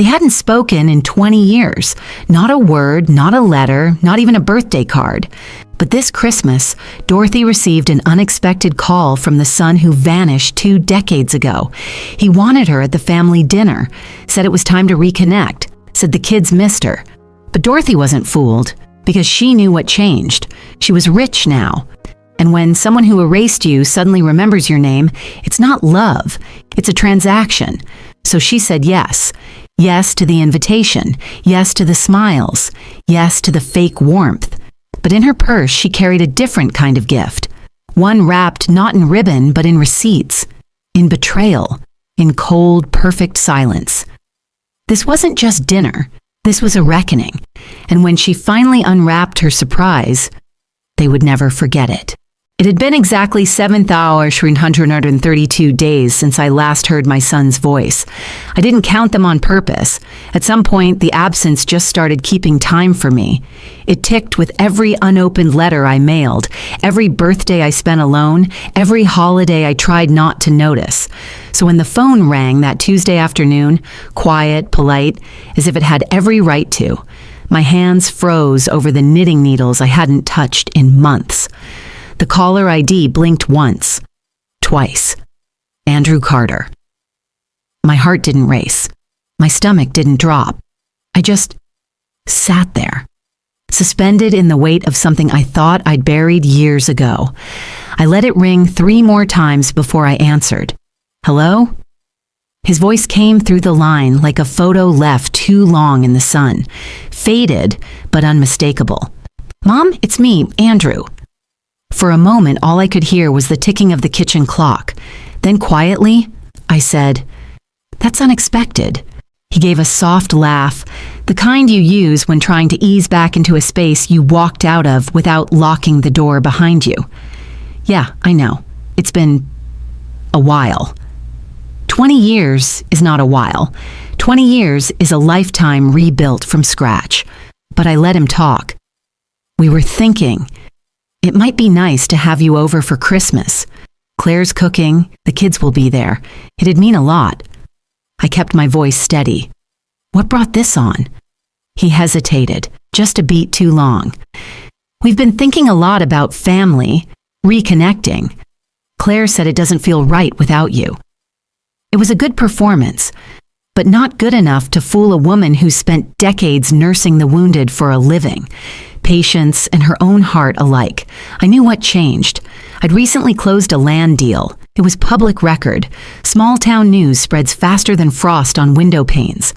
They hadn't spoken in 20 years. Not a word, not a letter, not even a birthday card. But this Christmas, Dorothy received an unexpected call from the son who vanished 2 decades ago. He wanted her at the family dinner, said it was time to reconnect, said the kids missed her. But Dorothy wasn't fooled, because she knew what changed. She was rich now. And when someone who erased you suddenly remembers your name, it's not love, it's a transaction. So she said yes. Yes to the invitation. Yes to the smiles. Yes to the fake warmth. But in her purse, she carried a different kind of gift. One wrapped not in ribbon, but in receipts. In betrayal. In cold, perfect silence. This wasn't just dinner. This was a reckoning. And when she finally unwrapped her surprise, they would never forget it. It had been exactly 7,332 days since I last heard my son's voice. I didn't count them on purpose. At some point, the absence just started keeping time for me. It ticked with every unopened letter I mailed, every birthday I spent alone, every holiday I tried not to notice. So when the phone rang that Tuesday afternoon, quiet, polite, as if it had every right to, my hands froze over the knitting needles I hadn't touched in months. The caller ID blinked once, twice. Andrew Carter. My heart didn't race. My stomach didn't drop. I just sat there, suspended in the weight of something I thought I'd buried years ago. I let it ring 3 more times before I answered. Hello? His voice came through the line like a photo left too long in the sun, faded but unmistakable. Mom, it's me, Andrew. For a moment, all I could hear was the ticking of the kitchen clock. Then quietly, I said, "That's unexpected." He gave a soft laugh, the kind you use when trying to ease back into a space you walked out of without locking the door behind you. Yeah, I know. It's been a while. 20 years is not a while. 20 years is a lifetime rebuilt from scratch. But I let him talk. We were thinking, it might be nice to have you over for Christmas. Claire's cooking, the kids will be there. It'd mean a lot. I kept my voice steady. What brought this on? He hesitated, just a beat too long. We've been thinking a lot about family, reconnecting. Claire said it doesn't feel right without you. It was a good performance, but not good enough to fool a woman who spent decades nursing the wounded for a living. Patience and her own heart alike. I knew what changed. I'd recently closed a land deal. It was public record. Small town news spreads faster than frost on window panes.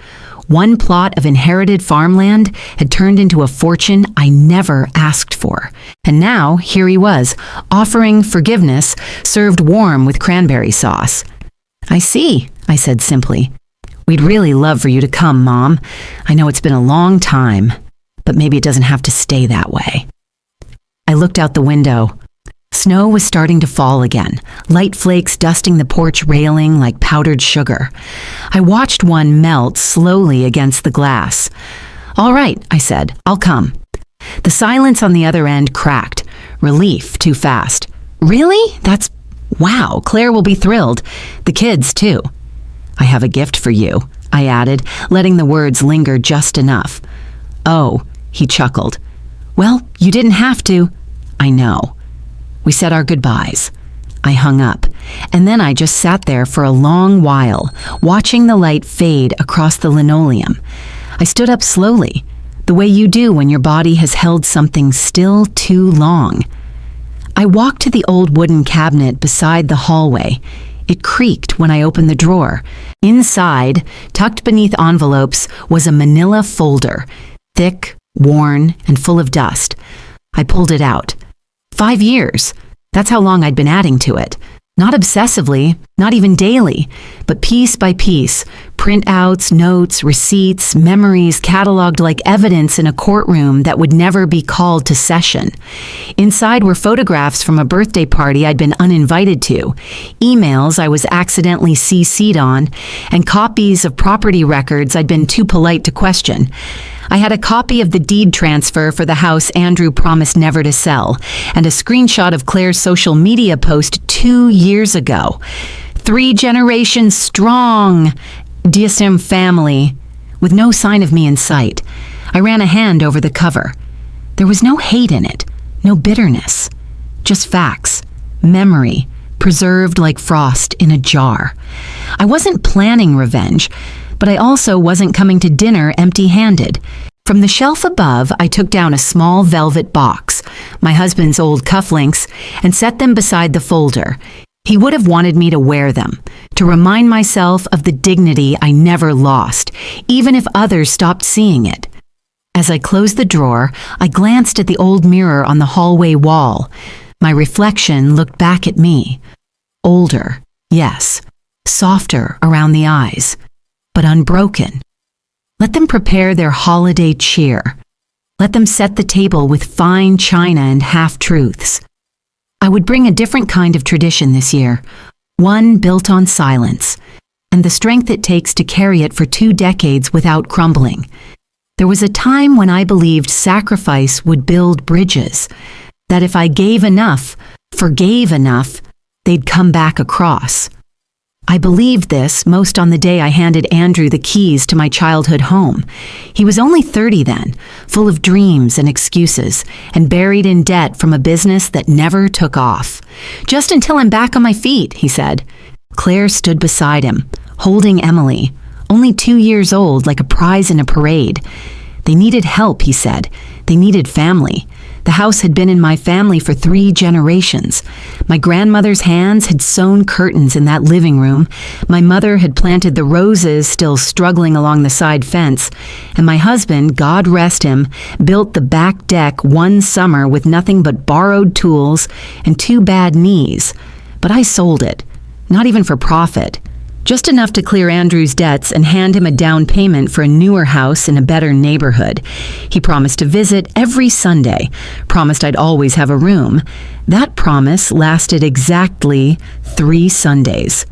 One plot of inherited farmland had turned into a fortune I never asked for. And now, here he was, offering forgiveness, served warm with cranberry sauce. I see, I said simply. We'd really love for you to come, Mom. I know it's been a long time, but maybe it doesn't have to stay that way. I looked out the window. Snow was starting to fall again, light flakes dusting the porch railing like powdered sugar. I watched one melt slowly against the glass. All right, I said, I'll come. The silence on the other end cracked. Relief too fast. Really? Wow, Claire will be thrilled. The kids, too. I have a gift for you, I added, letting the words linger just enough. Oh, he chuckled. Well, you didn't have to. I know. We said our goodbyes. I hung up, and then I just sat there for a long while, watching the light fade across the linoleum. I stood up slowly, the way you do when your body has held something still too long. I walked to the old wooden cabinet beside the hallway. It creaked when I opened the drawer. Inside, tucked beneath envelopes, was a manila folder, thick, worn, and full of dust. I pulled it out. 5 years. That's how long I'd been adding to it. Not obsessively, not even daily, but piece by piece, printouts, notes, receipts, memories cataloged like evidence in a courtroom that would never be called to session. Inside were photographs from a birthday party I'd been uninvited to, emails I was accidentally CC'd on, and copies of property records I'd been too polite to question. I had a copy of the deed transfer for the house Andrew promised never to sell, and a screenshot of Claire's social media post 2 years ago. 3 generations strong, DSM family. with no sign of me in sight. I ran a hand over the cover. There was no hate in it, no bitterness, just facts, memory, preserved like frost in a jar. I wasn't planning revenge, but I also wasn't coming to dinner empty-handed. From the shelf above, I took down a small velvet box, my husband's old cufflinks, and set them beside the folder. He would have wanted me to wear them, to remind myself of the dignity I never lost, even if others stopped seeing it. As I closed the drawer, I glanced at the old mirror on the hallway wall. My reflection looked back at me. Older, yes, softer around the eyes, but unbroken. Let them prepare their holiday cheer. Let them set the table with fine china and half-truths. I would bring a different kind of tradition this year, one built on silence, and the strength it takes to carry it for 2 decades without crumbling. There was a time when I believed sacrifice would build bridges, that if I gave enough, forgave enough, they'd come back across. I believed this most on the day I handed Andrew the keys to my childhood home. He was only 30 then, full of dreams and excuses, and buried in debt from a business that never took off. "Just until I'm back on my feet," he said. Claire stood beside him, holding Emily, only 2 years old, like a prize in a parade. They needed help, he said. They needed family. The house had been in my family for 3 generations. My grandmother's hands had sewn curtains in that living room. My mother had planted the roses still struggling along the side fence. And my husband, God rest him, built the back deck one summer with nothing but borrowed tools and 2 bad knees. But I sold it, not even for profit. Just enough to clear Andrew's debts and hand him a down payment for a newer house in a better neighborhood. He promised to visit every Sunday, promised I'd always have a room. That promise lasted exactly 3 Sundays.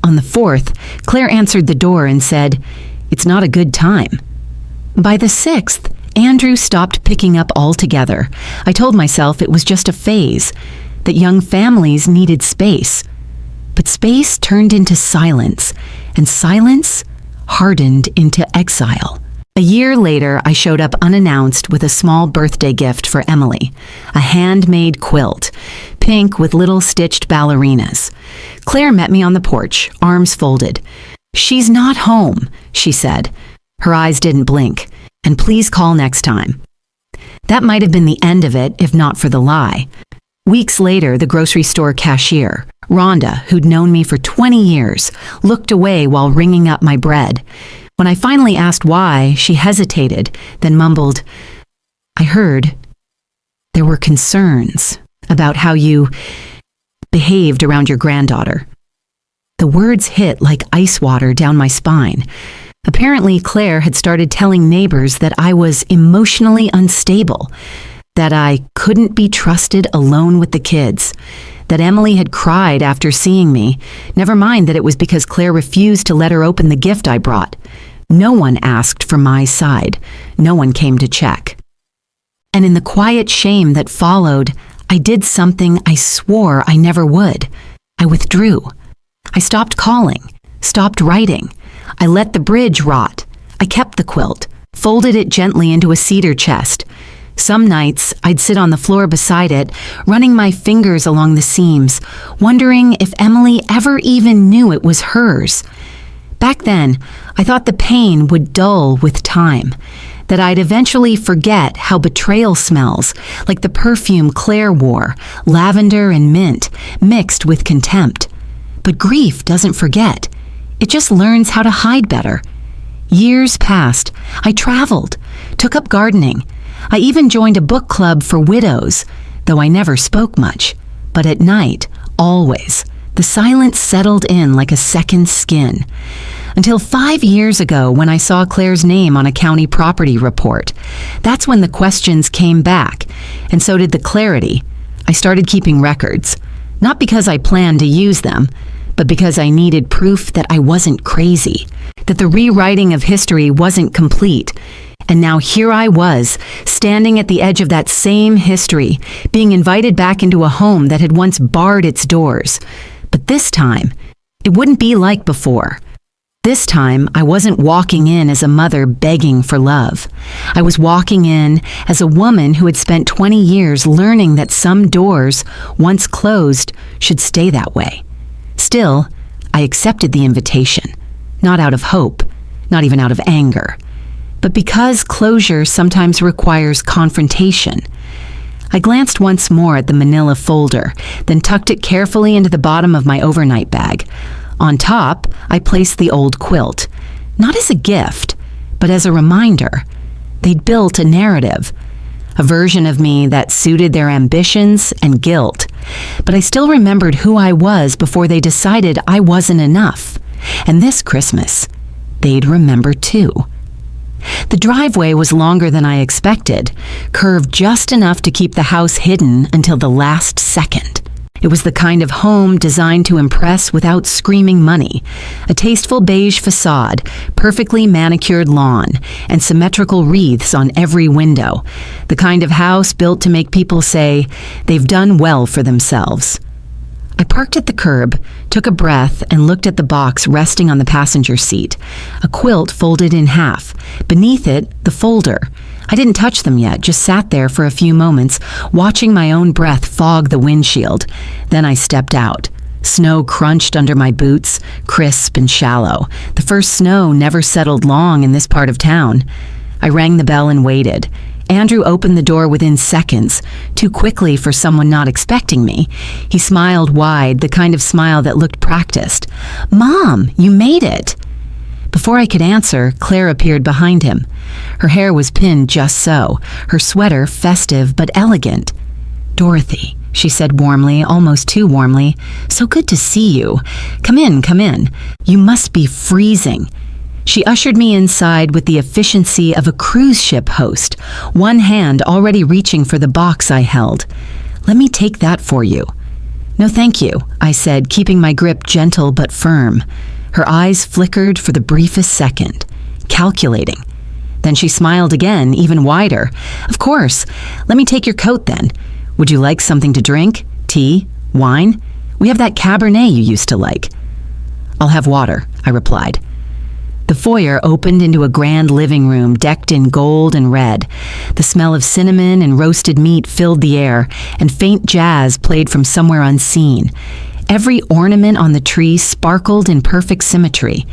On the 4th, Claire answered the door and said, "It's not a good time." By the 6th, Andrew stopped picking up altogether. I told myself it was just a phase, that young families needed space. But space turned into silence, and silence hardened into exile. A year later, I showed up unannounced with a small birthday gift for Emily, a handmade quilt, pink with little stitched ballerinas. Claire met me on the porch, arms folded. "She's not home," she said. Her eyes didn't blink. "And please call next time." That might have been the end of it, if not for the lie. Weeks later, the grocery store cashier, Rhonda, who'd known me for 20 years, looked away while ringing up my bread. When I finally asked why, she hesitated, then mumbled, "I heard there were concerns about how you behaved around your granddaughter." The words hit like ice water down my spine. Apparently, Claire had started telling neighbors that I was emotionally unstable, that I couldn't be trusted alone with the kids, that Emily had cried after seeing me, never mind that it was because Claire refused to let her open the gift I brought. No one asked for my side. No one came to check. And in the quiet shame that followed, I did something I swore I never would. I withdrew. I stopped calling, stopped writing. I let the bridge rot. I kept the quilt, folded it gently into a cedar chest. Some nights, I'd sit on the floor beside it, running my fingers along the seams, wondering if Emily ever even knew it was hers. Back then, I thought the pain would dull with time, that I'd eventually forget how betrayal smells, like the perfume Claire wore, lavender and mint, mixed with contempt. But grief doesn't forget. It just learns how to hide better. Years passed. I traveled, took up gardening. I even joined a book club for widows, though I never spoke much. But at night, always, the silence settled in like a second skin. Until 5 years ago when I saw Claire's name on a county property report. That's when the questions came back, and so did the clarity. I started keeping records, not because I planned to use them, but because I needed proof that I wasn't crazy, that the rewriting of history wasn't complete. And now here I was, standing at the edge of that same history, being invited back into a home that had once barred its doors. But this time, it wouldn't be like before. This time, I wasn't walking in as a mother begging for love. I was walking in as a woman who had spent 20 years learning that some doors, once closed, should stay that way. Still, I accepted the invitation, not out of hope, not even out of anger, but because closure sometimes requires confrontation. I glanced once more at the manila folder, then tucked it carefully into the bottom of my overnight bag. On top, I placed the old quilt, not as a gift, but as a reminder. They'd built a narrative, a version of me that suited their ambitions and guilt. But I still remembered who I was before they decided I wasn't enough. And this Christmas, they'd remember too. The driveway was longer than I expected, curved just enough to keep the house hidden until the last second. It was the kind of home designed to impress without screaming money. A tasteful beige facade, perfectly manicured lawn, and symmetrical wreaths on every window. The kind of house built to make people say they've done well for themselves. I parked at the curb, took a breath, and looked at the box resting on the passenger seat. A quilt folded in half. Beneath it, the folder. I didn't touch them yet, just sat there for a few moments, watching my own breath fog the windshield. Then I stepped out. Snow crunched under my boots, crisp and shallow. The first snow never settled long in this part of town. I rang the bell and waited. Andrew opened the door within seconds, too quickly for someone not expecting me. He smiled wide, the kind of smile that looked practiced. "Mom, you made it!" Before I could answer, Claire appeared behind him. Her hair was pinned just so, her sweater festive but elegant. "Dorothy," she said warmly, almost too warmly, "so good to see you. Come in, come in. You must be freezing." She ushered me inside with the efficiency of a cruise ship host, one hand already reaching for the box I held. "Let me take that for you." "No, thank you," I said, keeping my grip gentle but firm. Her eyes flickered for the briefest second, calculating. Then she smiled again, even wider. "Of course. Let me take your coat then. Would you like something to drink? Tea? Wine? We have that Cabernet you used to like." "I'll have water," I replied. The foyer opened into a grand living room decked in gold and red. The smell of cinnamon and roasted meat filled the air, and faint jazz played from somewhere unseen. Every ornament on the tree sparkled in perfect symmetry.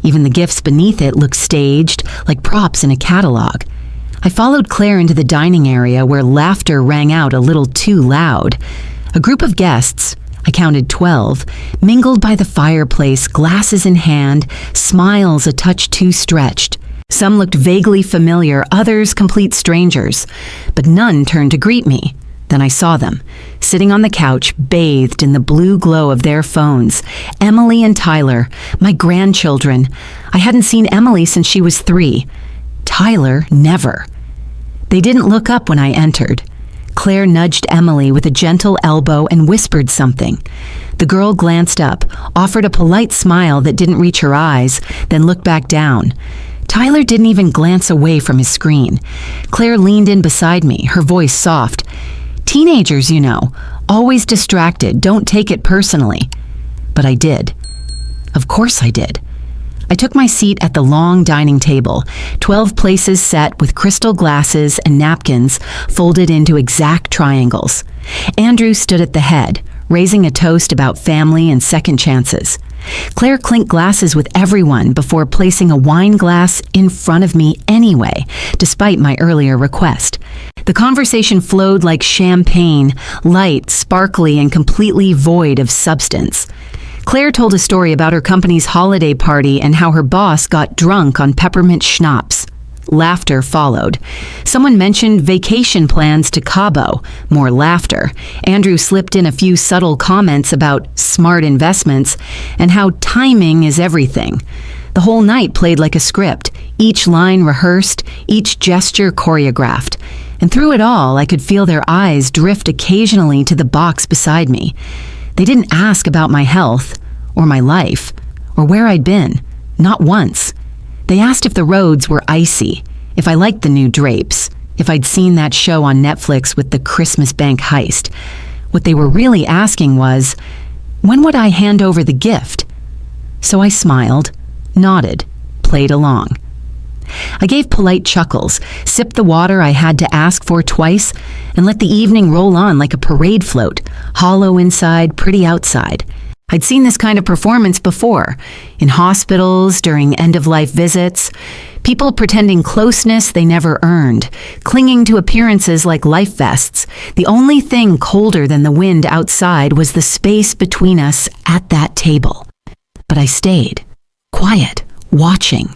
Even the gifts beneath it looked staged, like props in a catalog. I followed Claire into the dining area where laughter rang out a little too loud. A group of guests, I counted 12, mingled by the fireplace, glasses in hand, smiles a touch too stretched. Some looked vaguely familiar, others complete strangers, but none turned to greet me. Then I saw them, sitting on the couch, bathed in the blue glow of their phones. Emily and Tyler, my grandchildren. I hadn't seen Emily since she was 3. Tyler, never. They didn't look up when I entered. Claire nudged Emily with a gentle elbow and whispered something. The girl glanced up, offered a polite smile that didn't reach her eyes, then looked back down. Tyler didn't even glance away from his screen. Claire leaned in beside me, her voice soft. "Teenagers, you know, always distracted, don't take it personally." But I did. Of course I did. I took my seat at the long dining table, 12 places set with crystal glasses and napkins folded into exact triangles. Andrew stood at the head, raising a toast about family and second chances. Claire clinked glasses with everyone before placing a wine glass in front of me anyway, despite my earlier request. The conversation flowed like champagne, light, sparkly, and completely void of substance. Claire told a story about her company's holiday party and how her boss got drunk on peppermint schnapps. Laughter followed. Someone mentioned vacation plans to Cabo. More laughter. Andrew slipped in a few subtle comments about smart investments and how timing is everything. The whole night played like a script, each line rehearsed, each gesture choreographed. And through it all, I could feel their eyes drift occasionally to the box beside me. They didn't ask about my health, or my life, or where I'd been. Not once. They asked if the roads were icy, if I liked the new drapes, if I'd seen that show on Netflix with the Christmas bank heist. What they were really asking was, when would I hand over the gift? So I smiled, nodded, played along. I gave polite chuckles, sipped the water I had to ask for twice, and let the evening roll on like a parade float, hollow inside, pretty outside. I'd seen this kind of performance before, in hospitals, during end-of-life visits, people pretending closeness they never earned, clinging to appearances like life vests. The only thing colder than the wind outside was the space between us at that table. But I stayed, quiet, watching,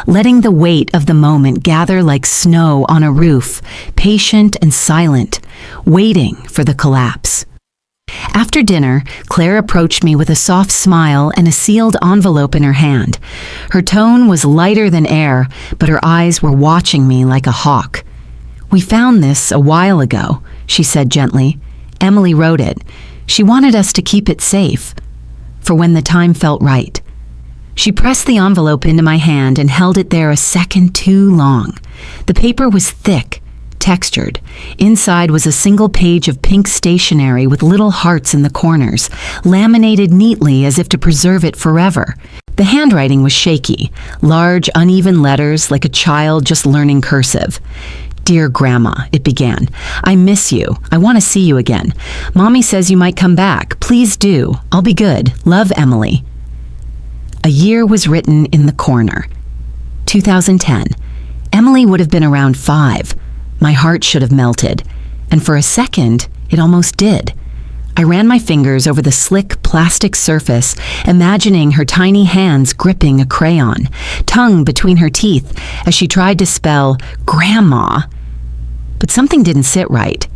letting the weight of the moment gather like snow on a roof, patient and silent, waiting for the collapse. After dinner, Claire approached me with a soft smile and a sealed envelope in her hand. Her tone was lighter than air, but her eyes were watching me like a hawk. "We found this a while ago," she said gently. "Emily wrote it. She wanted us to keep it safe, for when the time felt right." She pressed the envelope into my hand and held it there a second too long. The paper was thick, textured. Inside was a single page of pink stationery with little hearts in the corners, laminated neatly as if to preserve it forever. The handwriting was shaky, large, uneven letters like a child just learning cursive. "Dear Grandma," it began, "I miss you. I want to see you again. Mommy says you might come back. Please do. I'll be good. Love, Emily." A year was written in the corner. 2010. Emily would have been around 5. My heart should have melted, and for a second, it almost did. I ran my fingers over the slick plastic surface, imagining her tiny hands gripping a crayon, tongue between her teeth as she tried to spell Grandma. But something didn't sit right.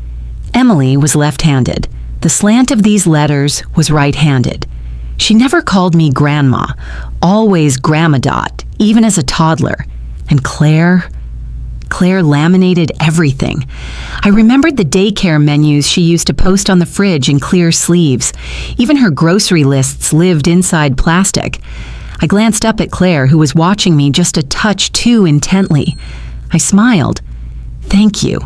Emily was left-handed. The slant of these letters was right-handed. She never called me Grandma, always Grandma Dot, even as a toddler. And Claire laminated everything. I remembered the daycare menus she used to post on the fridge in clear sleeves. Even her grocery lists lived inside plastic. I glanced up at Claire, who was watching me just a touch too intently. I smiled. "Thank you.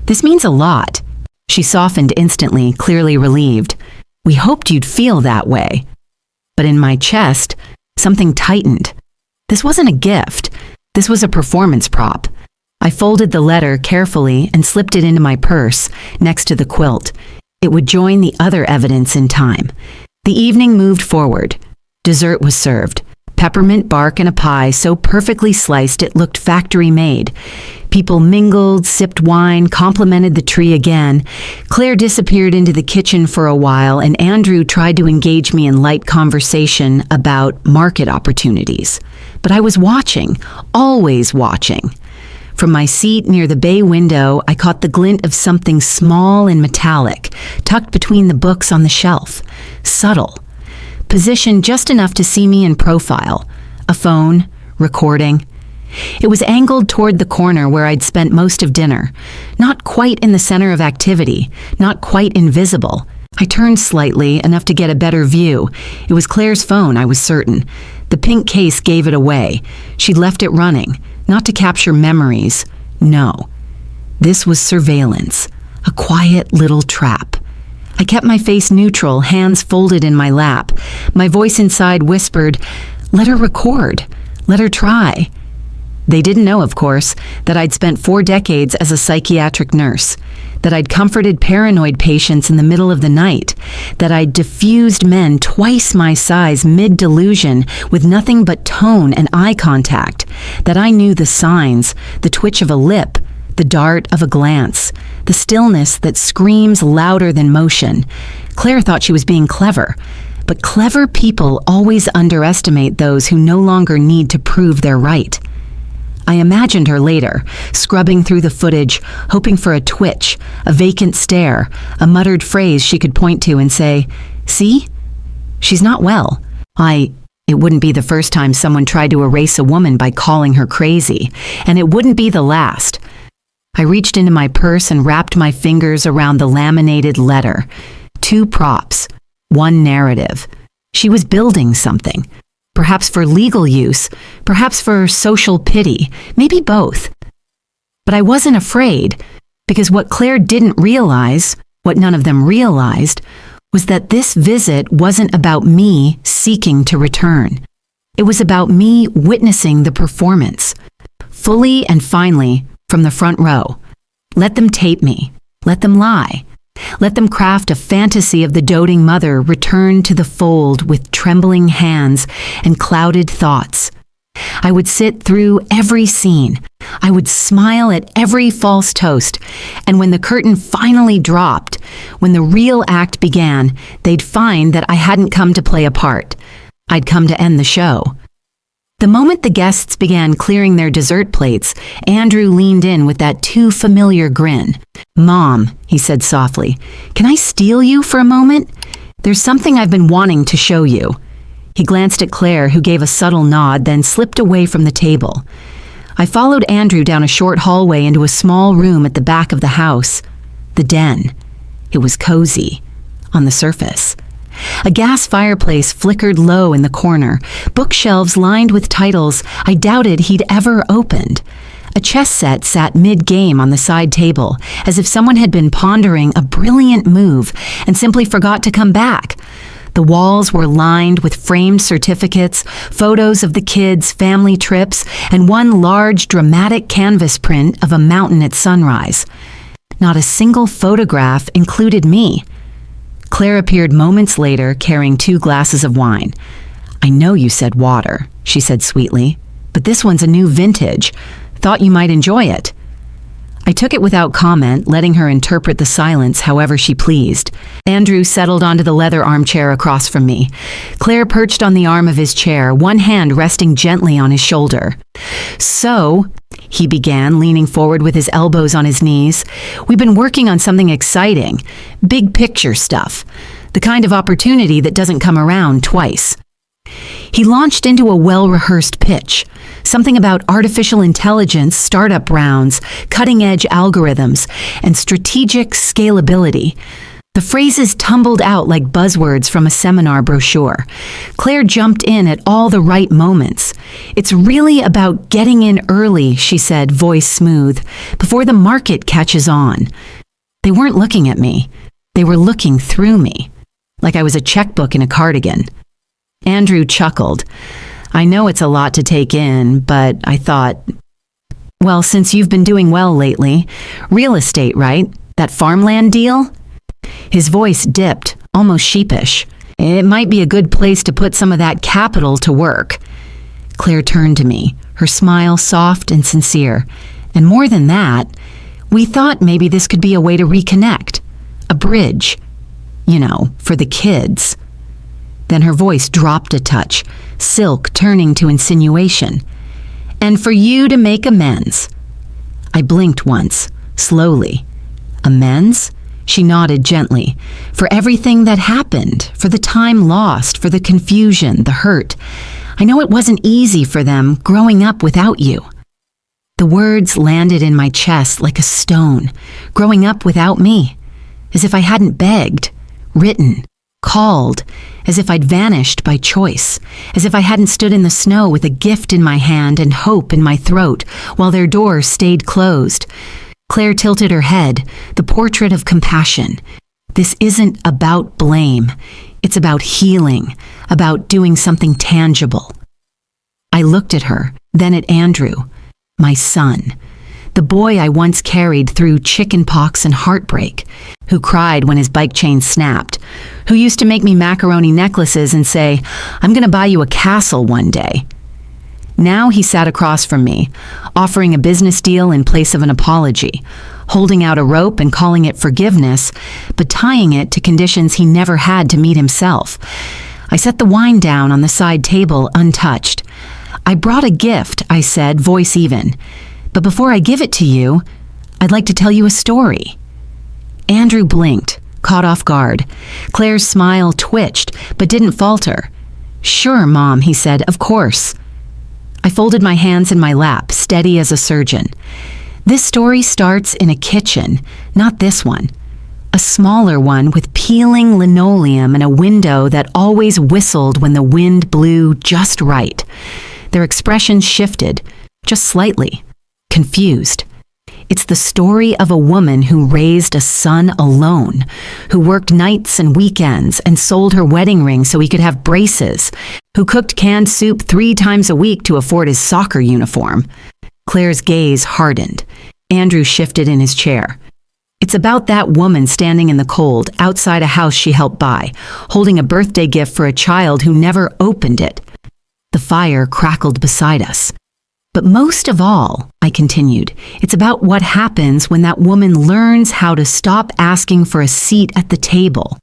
This means a lot." She softened instantly, clearly relieved. "We hoped you'd feel that way." But in my chest, something tightened. This wasn't a gift. This was a performance prop. I folded the letter carefully and slipped it into my purse, next to the quilt. It would join the other evidence in time. The evening moved forward. Dessert was served. Peppermint bark and a pie so perfectly sliced it looked factory-made. People mingled, sipped wine, complimented the tree again. Claire disappeared into the kitchen for a while, and Andrew tried to engage me in light conversation about market opportunities. But I was watching, always watching. From my seat near the bay window, I caught the glint of something small and metallic, tucked between the books on the shelf. Subtle. Positioned just enough to see me in profile. A phone, recording. It was angled toward the corner where I'd spent most of dinner. Not quite in the center of activity, not quite invisible. I turned slightly, enough to get a better view. It was Claire's phone, I was certain. The pink case gave it away. She'd left it running, not to capture memories. No. This was surveillance, a quiet little trap. I kept my face neutral, hands folded in my lap. My voice inside whispered, "Let her record. Let her try." They didn't know, of course, that I'd spent 4 decades as a psychiatric nurse, that I'd comforted paranoid patients in the middle of the night, that I'd diffused men twice my size mid-delusion with nothing but tone and eye contact, that I knew the signs, the twitch of a lip, the dart of a glance, the stillness that screams louder than motion. Claire thought she was being clever, but clever people always underestimate those who no longer need to prove they're right. I imagined her later, scrubbing through the footage, hoping for a twitch, a vacant stare, a muttered phrase she could point to and say, "See? She's not well." It wouldn't be the first time someone tried to erase a woman by calling her crazy, and it wouldn't be the last. I reached into my purse and wrapped my fingers around the laminated letter. 2 props, 1 narrative. She was building something. Perhaps for legal use, perhaps for social pity, maybe both. But I wasn't afraid, because what Claire didn't realize, what none of them realized, was that this visit wasn't about me seeking to return. It was about me witnessing the performance, fully and finally, from the front row. Let them tape me. Let them lie. Let them craft a fantasy of the doting mother returned to the fold with trembling hands and clouded thoughts. I would sit through every scene. I would smile at every false toast. And when the curtain finally dropped, when the real act began, they'd find that I hadn't come to play a part. I'd come to end the show. The moment the guests began clearing their dessert plates, Andrew leaned in with that too familiar grin. "Mom," he said softly, "can I steal you for a moment? There's something I've been wanting to show you." He glanced at Claire, who gave a subtle nod, then slipped away from the table. I followed Andrew down a short hallway into a small room at the back of the house. The den. It was cozy, on the surface. A gas fireplace flickered low in the corner, bookshelves lined with titles I doubted he'd ever opened. A chess set sat mid-game on the side table, as if someone had been pondering a brilliant move and simply forgot to come back. The walls were lined with framed certificates, photos of the kids' family trips, and one large dramatic canvas print of a mountain at sunrise. Not a single photograph included me. Claire appeared moments later, carrying 2 glasses of wine. "I know you said water," she said sweetly, "but this one's a new vintage. Thought you might enjoy it." I took it without comment, letting her interpret the silence however she pleased. Andrew settled onto the leather armchair across from me. Claire perched on the arm of his chair, one hand resting gently on his shoulder. "So," he began, leaning forward with his elbows on his knees, "we've been working on something exciting, big picture stuff, the kind of opportunity that doesn't come around twice." He launched into a well-rehearsed pitch, something about artificial intelligence, startup rounds, cutting-edge algorithms, and strategic scalability. The phrases tumbled out like buzzwords from a seminar brochure. Claire jumped in at all the right moments. "It's really about getting in early," she said, voice smooth, "before the market catches on." They weren't looking at me. They were looking through me, like I was a checkbook in a cardigan. Andrew chuckled. "I know it's a lot to take in, but I thought, well, since you've been doing well lately, real estate, right? That farmland deal?" His voice dipped, almost sheepish. "It might be a good place to put some of that capital to work." Claire turned to me, her smile soft and sincere. "And more than that, we thought maybe this could be a way to reconnect. A bridge. You know, for the kids." Then her voice dropped a touch, silk turning to insinuation. "And for you to make amends." I blinked once, slowly. "Amends?" She nodded gently. "For everything that happened, for the time lost, for the confusion, the hurt. I know it wasn't easy for them growing up without you." The words landed in my chest like a stone, growing up without me, as if I hadn't begged, written, called, as if I'd vanished by choice, as if I hadn't stood in the snow with a gift in my hand and hope in my throat while their door stayed closed. Claire tilted her head, the portrait of compassion. "This isn't about blame. It's about healing, about doing something tangible." I looked at her, then at Andrew, my son, the boy I once carried through chicken pox and heartbreak, who cried when his bike chain snapped, who used to make me macaroni necklaces and say, "I'm going to buy you a castle one day." Now he sat across from me, offering a business deal in place of an apology, holding out a rope and calling it forgiveness, but tying it to conditions he never had to meet himself. I set the wine down on the side table untouched. "I brought a gift," I said, voice even. "But before I give it to you, I'd like to tell you a story." Andrew blinked, caught off guard. Claire's smile twitched, but didn't falter. "Sure, Mom," he said, "of course." I folded my hands in my lap, steady as a surgeon. "This story starts in a kitchen, not this one. A smaller one with peeling linoleum and a window that always whistled when the wind blew just right." Their expressions shifted, just slightly, confused. It's the story of a woman who raised a son alone, who worked nights and weekends and sold her wedding ring so he could have braces, who cooked canned soup 3 times a week to afford his soccer uniform. Claire's gaze hardened. Andrew shifted in his chair. It's about that woman standing in the cold outside a house she helped buy, holding a birthday gift for a child who never opened it. The fire crackled beside us. But most of all, I continued, it's about what happens when that woman learns how to stop asking for a seat at the table.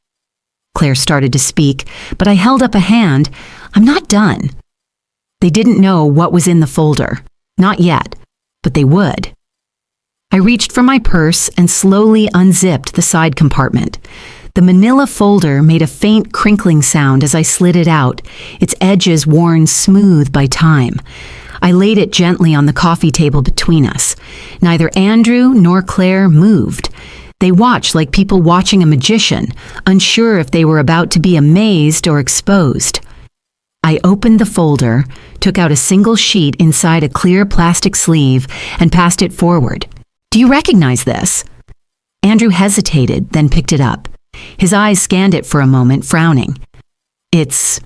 Claire started to speak, but I held up a hand. I'm not done. They didn't know what was in the folder. Not yet, but they would. I reached for my purse and slowly unzipped the side compartment. The manila folder made a faint crinkling sound as I slid it out, its edges worn smooth by time. I laid it gently on the coffee table between us. Neither Andrew nor Claire moved. They watched like people watching a magician, unsure if they were about to be amazed or exposed. I opened the folder, took out a single sheet inside a clear plastic sleeve, and passed it forward. Do you recognize this? Andrew hesitated, then picked it up. His eyes scanned it for a moment, frowning. It's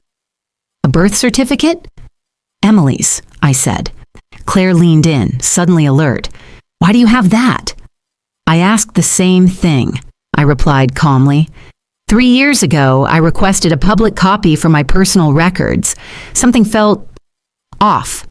a birth certificate? Emily's, I said. Claire leaned in, suddenly alert. Why do you have that? I asked the same thing, I replied calmly. 3 years ago, I requested a public copy for my personal records. Something felt off.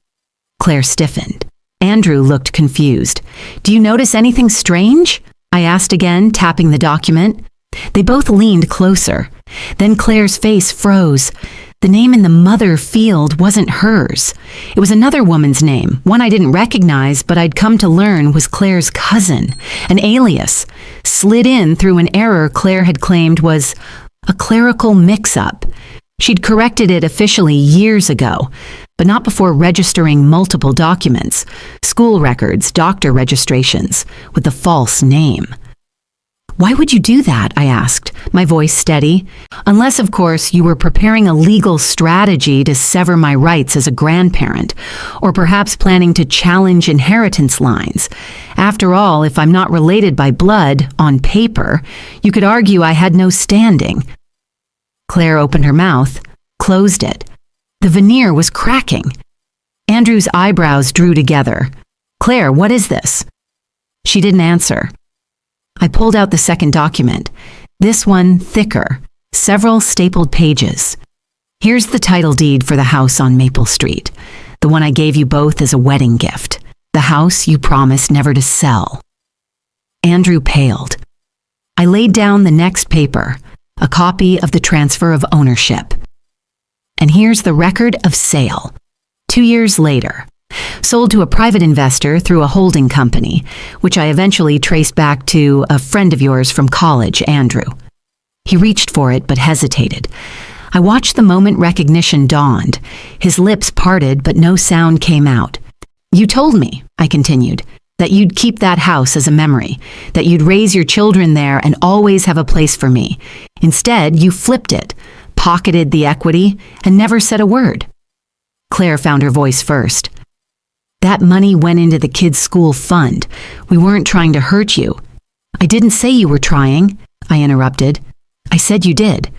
Claire stiffened. Andrew looked confused. Do you notice anything strange? I asked again, tapping the document. They both leaned closer. Then Claire's face froze. The name in the mother field wasn't hers. It was another woman's name, one I didn't recognize, but I'd come to learn was Claire's cousin, an alias, slid in through an error Claire had claimed was a clerical mix-up. She'd corrected it officially years ago, but not before registering multiple documents, school records, doctor registrations, with the false name. Why would you do that? I asked, my voice steady. Unless, of course, you were preparing a legal strategy to sever my rights as a grandparent, or perhaps planning to challenge inheritance lines. After all, if I'm not related by blood, on paper, you could argue I had no standing. Claire opened her mouth, closed it. The veneer was cracking. Andrew's eyebrows drew together. Claire, what is this? She didn't answer. I pulled out the second document, this one thicker, several stapled pages. Here's the title deed for the house on Maple Street, the one I gave you both as a wedding gift, the house you promised never to sell. Andrew paled. I laid down the next paper, a copy of the transfer of ownership. And here's the record of sale, 2 years later. Sold to a private investor through a holding company, which I eventually traced back to a friend of yours from college, Andrew. He reached for it but hesitated. I watched the moment recognition dawned. His lips parted but no sound came out. You told me, I continued, that you'd keep that house as a memory, that you'd raise your children there and always have a place for me. Instead, you flipped it, pocketed the equity, and never said a word. Claire found her voice first. That money went into the kids' school fund. We weren't trying to hurt you. I didn't say you were trying, I interrupted. I said you did.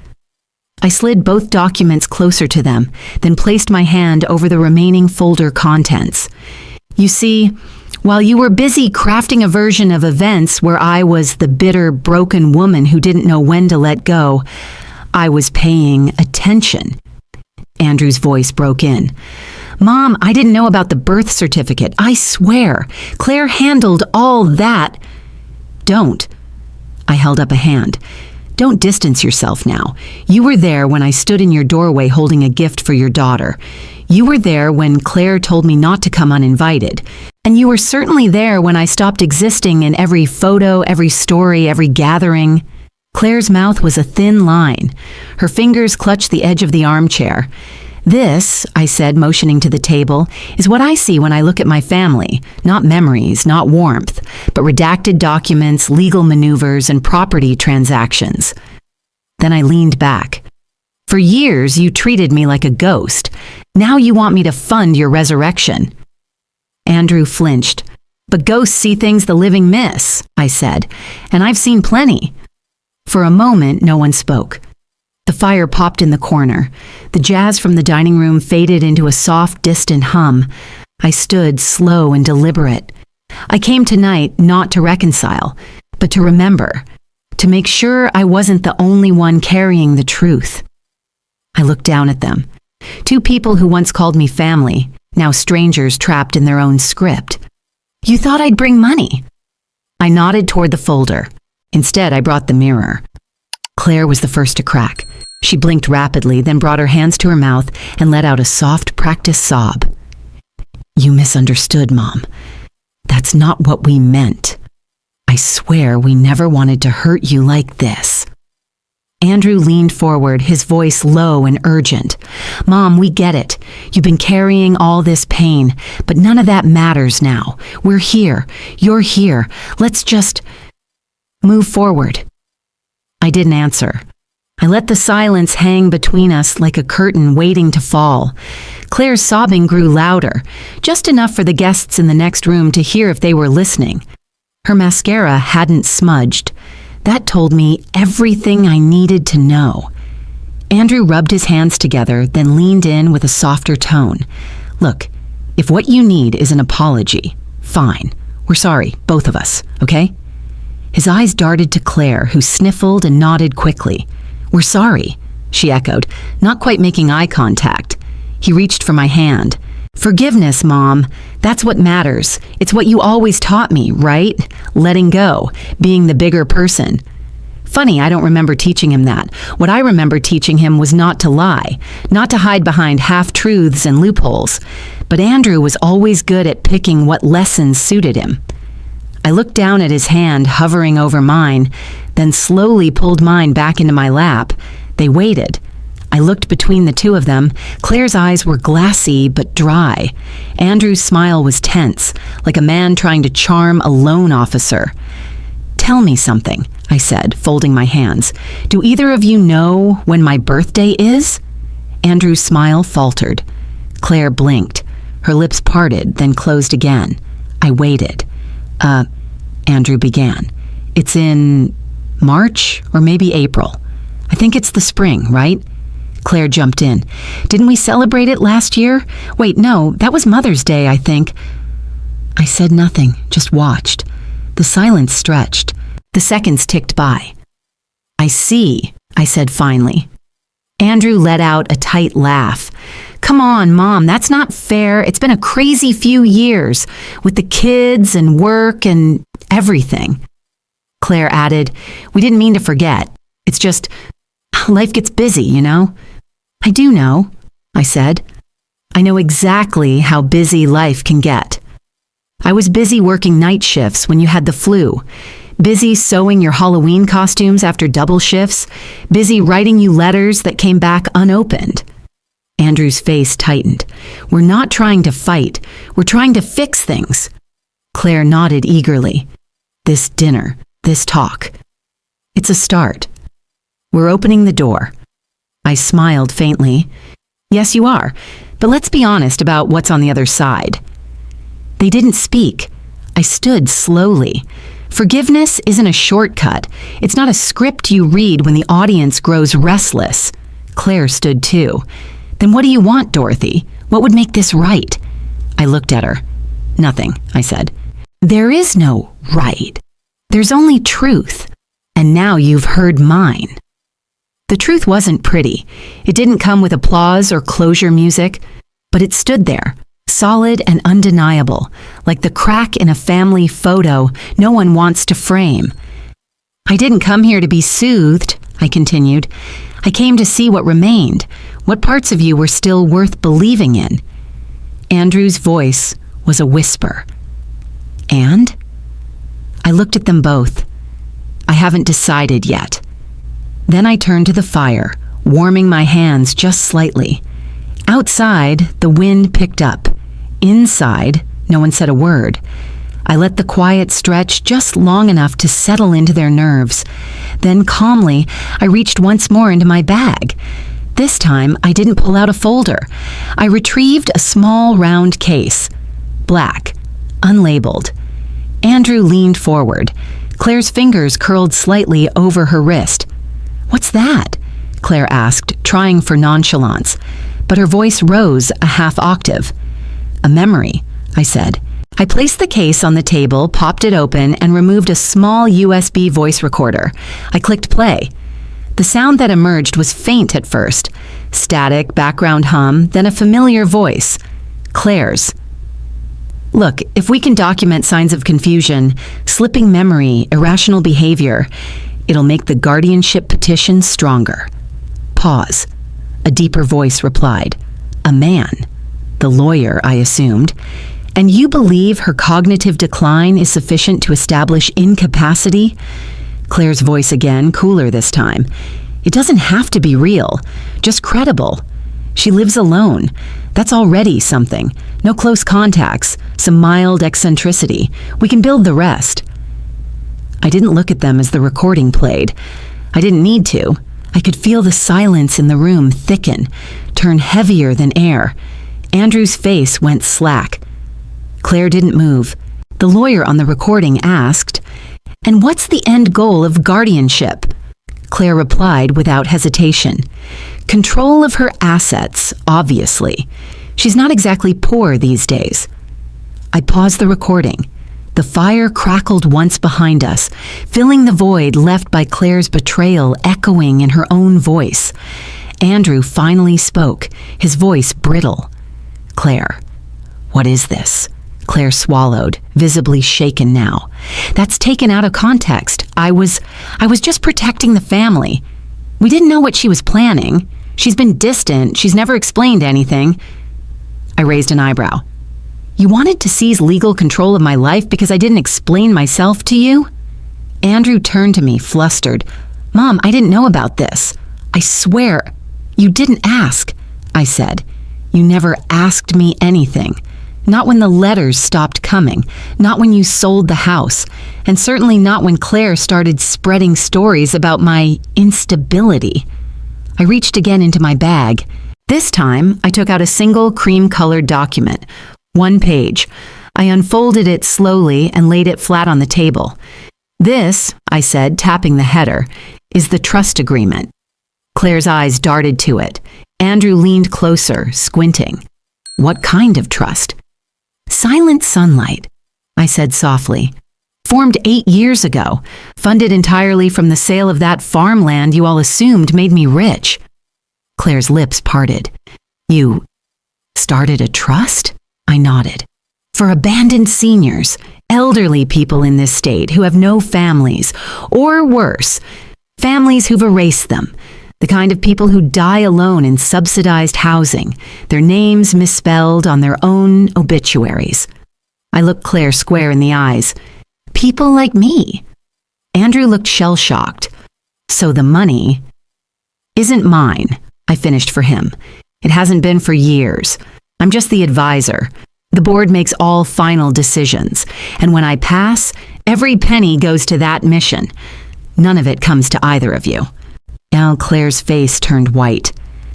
I slid both documents closer to them, then placed my hand over the remaining folder contents. You see, while you were busy crafting a version of events where I was the bitter, broken woman who didn't know when to let go, I was paying attention. Andrew's voice broke in. Mom, I didn't know about the birth certificate. I swear. Claire handled all that. Don't. I held up a hand. Don't distance yourself now. You were there when I stood in your doorway holding a gift for your daughter. You were there when Claire told me not to come uninvited. And you were certainly there when I stopped existing in every photo, every story, every gathering. Claire's mouth was a thin line. Her fingers clutched the edge of the armchair. This, I said, motioning to the table, is what I see when I look at my family. Not memories, not warmth, but redacted documents, legal maneuvers, and property transactions. Then I leaned back. For years, you treated me like a ghost. Now you want me to fund your resurrection. Andrew flinched. But ghosts see things the living miss, I said, and I've seen plenty. For a moment, no one spoke. The fire popped in the corner. The jazz from the dining room faded into a soft, distant hum. I stood slow and deliberate. I came tonight not to reconcile, but to remember, to make sure I wasn't the only one carrying the truth. I looked down at them. Two people who once called me family, now strangers trapped in their own script. You thought I'd bring money. I nodded toward the folder. Instead, I brought the mirror. Claire was the first to crack. She blinked rapidly, then brought her hands to her mouth and let out a soft, practiced sob. You misunderstood, Mom. That's not what we meant. I swear we never wanted to hurt you like this. Andrew leaned forward, his voice low and urgent. Mom, we get it. You've been carrying all this pain, but none of that matters now. We're here. You're here. Let's just move forward. I didn't answer. I let the silence hang between us like a curtain waiting to fall. Claire's sobbing grew louder, just enough for the guests in the next room to hear if they were listening. Her mascara hadn't smudged. That told me everything I needed to know. Andrew rubbed his hands together, then leaned in with a softer tone. Look, if what you need is an apology, fine. We're sorry, both of us, okay? His eyes darted to Claire, who sniffled and nodded quickly. We're sorry, she echoed, not quite making eye contact. He reached for my hand. Forgiveness, Mom. That's what matters. It's what you always taught me, right? Letting go, being the bigger person. Funny, I don't remember teaching him that. What I remember teaching him was not to lie, not to hide behind half-truths and loopholes. But Andrew was always good at picking what lessons suited him. I looked down at his hand hovering over mine, then slowly pulled mine back into my lap. They waited. I looked between the two of them. Claire's eyes were glassy but dry. Andrew's smile was tense, like a man trying to charm a loan officer. Tell me something, I said, folding my hands. Do either of you know when my birthday is? Andrew's smile faltered. Claire blinked. Her lips parted, then closed again. I waited. Andrew began. It's in March or maybe April. I think it's the spring, right? Claire jumped in. Didn't we celebrate it last year? Wait, no, that was Mother's Day, I think. I said nothing, just watched. The silence stretched. The seconds ticked by. I see, I said finally. Andrew let out a tight laugh. Come on, Mom, that's not fair. It's been a crazy few years with the kids and work and everything. Claire added, we didn't mean to forget. It's just, life gets busy, you know? I do know, I said. I know exactly how busy life can get. I was busy working night shifts when you had the flu, busy sewing your Halloween costumes after double shifts, busy writing you letters that came back unopened. Andrew's face tightened. We're not trying to fight. We're trying to fix things. Claire nodded eagerly. This dinner, this talk. It's a start. We're opening the door. I smiled faintly. Yes, you are. But let's be honest about what's on the other side. They didn't speak. I stood slowly. Forgiveness isn't a shortcut. It's not a script you read when the audience grows restless. Claire stood too. Then what do you want, Dorothy? What would make this right? I looked at her. Nothing, I said. There is no right. There's only truth. And now you've heard mine. The truth wasn't pretty. It didn't come with applause or closure music, but it stood there, solid and undeniable, like the crack in a family photo no one wants to frame. I didn't come here to be soothed, I continued. I came to see what remained, what parts of you were still worth believing in. Andrew's voice was a whisper. And? I looked at them both. I haven't decided yet. Then I turned to the fire, warming my hands just slightly. Outside, the wind picked up. Inside, no one said a word. I let the quiet stretch just long enough to settle into their nerves. Then calmly, I reached once more into my bag. This time, I didn't pull out a folder. I retrieved a small round case. Black, unlabeled. Andrew leaned forward. Claire's fingers curled slightly over her wrist. "What's that?" Claire asked, trying for nonchalance, but her voice rose a half octave. "A memory," I said. I placed the case on the table, popped it open, and removed a small USB voice recorder. I clicked play. The sound that emerged was faint at first. Static, background hum, then a familiar voice. Claire's. "Look, if we can document signs of confusion, slipping memory, irrational behavior, it'll make the guardianship petition stronger." Pause. A deeper voice replied. "A man." The lawyer, I assumed. "And you believe her cognitive decline is sufficient to establish incapacity?" Claire's voice again, cooler this time. "It doesn't have to be real, just credible. She lives alone. That's already something. No close contacts, some mild eccentricity. We can build the rest." I didn't look at them as the recording played. I didn't need to. I could feel the silence in the room thicken, turn heavier than air. Andrew's face went slack. Claire didn't move. The lawyer on the recording asked, "And what's the end goal of guardianship?" Claire replied without hesitation. "Control of her assets, obviously. She's not exactly poor these days." I paused the recording. The fire crackled once behind us, filling the void left by Claire's betrayal echoing in her own voice. Andrew finally spoke, his voice brittle. "Claire, what is this?" Claire swallowed, visibly shaken now. "That's taken out of context. I was just protecting the family. We didn't know what she was planning. She's been distant. She's never explained anything." I raised an eyebrow. "You wanted to seize legal control of my life because I didn't explain myself to you?" Andrew turned to me, flustered. "Mom, I didn't know about this. I swear, you didn't ask," I said. "You never asked me anything. Not when the letters stopped coming, not when you sold the house, and certainly not when Claire started spreading stories about my instability." I reached again into my bag. This time, I took out a single cream-colored document, 1 page. I unfolded it slowly and laid it flat on the table. "This," I said, tapping the header, "is the trust agreement." Claire's eyes darted to it. Andrew leaned closer, squinting. "What kind of trust?" "Silent Sunlight," I said softly. "Formed 8 years ago, funded entirely from the sale of that farmland you all assumed made me rich." Claire's lips parted. "You started a trust?" I nodded. "For abandoned seniors, elderly people in this state who have no families, or worse, families who've erased them. The kind of people who die alone in subsidized housing, their names misspelled on their own obituaries." I looked Claire square in the eyes. "People like me." Andrew looked shell-shocked. "So the money isn't mine," I finished for him. "It hasn't been for years. I'm just the advisor. The board makes all final decisions, and when I pass, every penny goes to that mission. None of it comes to either of you." Now Claire's face turned white.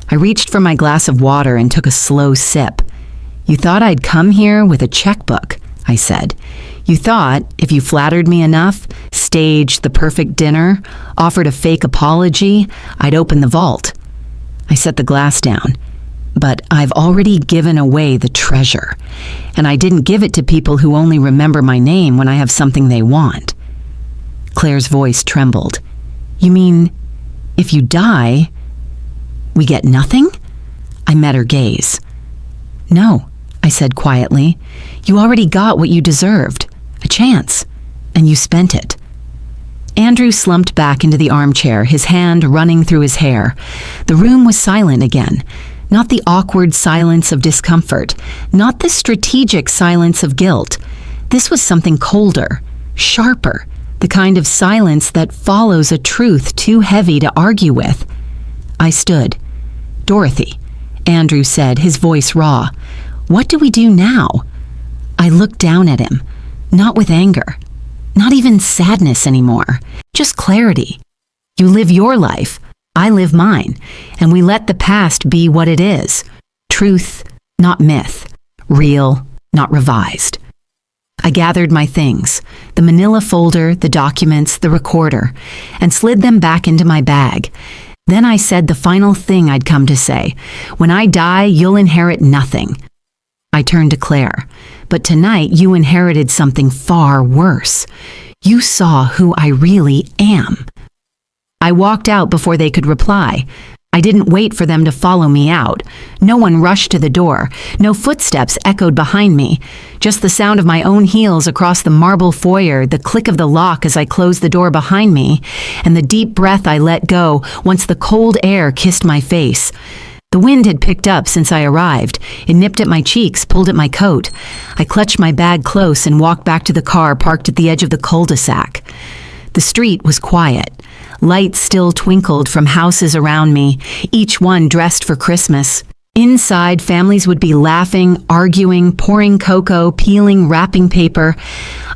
I reached for my glass of water and took a slow sip. "You thought I'd come here with a checkbook," I said. "You thought, if you flattered me enough, staged the perfect dinner, offered a fake apology, I'd open the vault." I set the glass down. "But I've already given away the treasure, and I didn't give it to people who only remember my name when I have something they want." Claire's voice trembled. "You mean, if you die, we get nothing?" I met her gaze. "No," I said quietly. "You already got what you deserved, a chance, and you spent it." Andrew slumped back into the armchair, his hand running through his hair. The room was silent again. Not the awkward silence of discomfort, not the strategic silence of guilt. This was something colder, sharper, the kind of silence that follows a truth too heavy to argue with. I stood. "Dorothy," Andrew said, his voice raw, "what do we do now?" I looked down at him, not with anger, not even sadness anymore, just clarity. "You live your life, I live mine, and we let the past be what it is. Truth, not myth. Real, not revised." I gathered my things, the manila folder, the documents, the recorder, and slid them back into my bag. Then I said the final thing I'd come to say. When I die, you'll inherit nothing. I turned to Claire. But tonight you inherited something far worse. You saw who I really am. I walked out before they could reply. I didn't wait for them to follow me out. No one rushed to the door. No footsteps echoed behind me. Just the sound of my own heels across the marble foyer, the click of the lock as I closed the door behind me, and the deep breath I let go once the cold air kissed my face. The wind had picked up since I arrived. It nipped at my cheeks, pulled at my coat. I clutched my bag close and walked back to the car parked at the edge of the cul-de-sac. The street was quiet. Lights still twinkled from houses around me, each one dressed for Christmas. Inside, families would be laughing, arguing, pouring cocoa, peeling wrapping paper.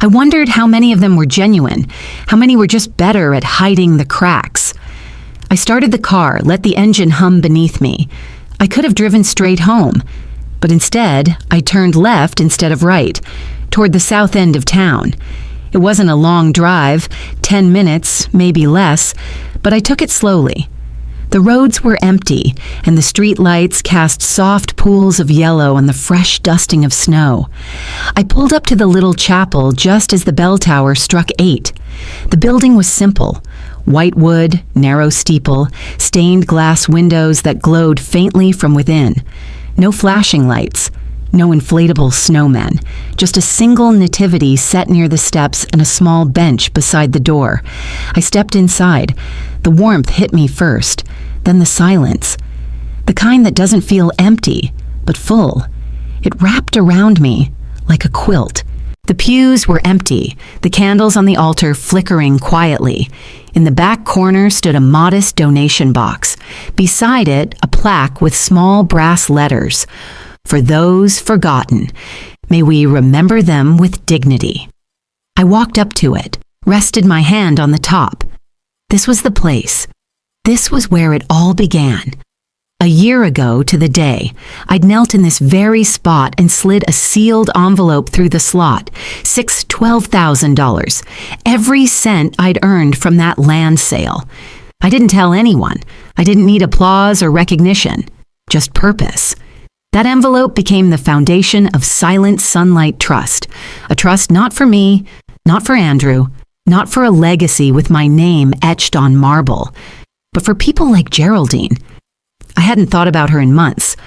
I wondered how many of them were genuine, how many were just better at hiding the cracks. I started the car, let the engine hum beneath me. I could have driven straight home, but instead, I turned left instead of right, toward the south end of town. It wasn't a long drive, 10 minutes, maybe less, but I took it slowly. The roads were empty, and the street lights cast soft pools of yellow on the fresh dusting of snow. I pulled up to the little chapel just as the bell tower struck 8. The building was simple. White wood, narrow steeple, stained glass windows that glowed faintly from within. No flashing lights. No inflatable snowmen, just a single nativity set near the steps and a small bench beside the door. I stepped inside. The warmth hit me first, then the silence. The kind that doesn't feel empty, but full. It wrapped around me like a quilt. The pews were empty, the candles on the altar flickering quietly. In the back corner stood a modest donation box. Beside it, a plaque with small brass letters. For those forgotten, may we remember them with dignity. I walked up to it, rested my hand on the top. This was the place. This was where it all began. A year ago to the day, I'd knelt in this very spot and slid a sealed envelope through the slot, $12,000, every cent I'd earned from that land sale. I didn't tell anyone. I didn't need applause or recognition, just purpose. That envelope became the foundation of Silent Sunlight Trust, a trust not for me, not for Andrew, not for a legacy with my name etched on marble, but for people like Geraldine. I hadn't thought about her in months,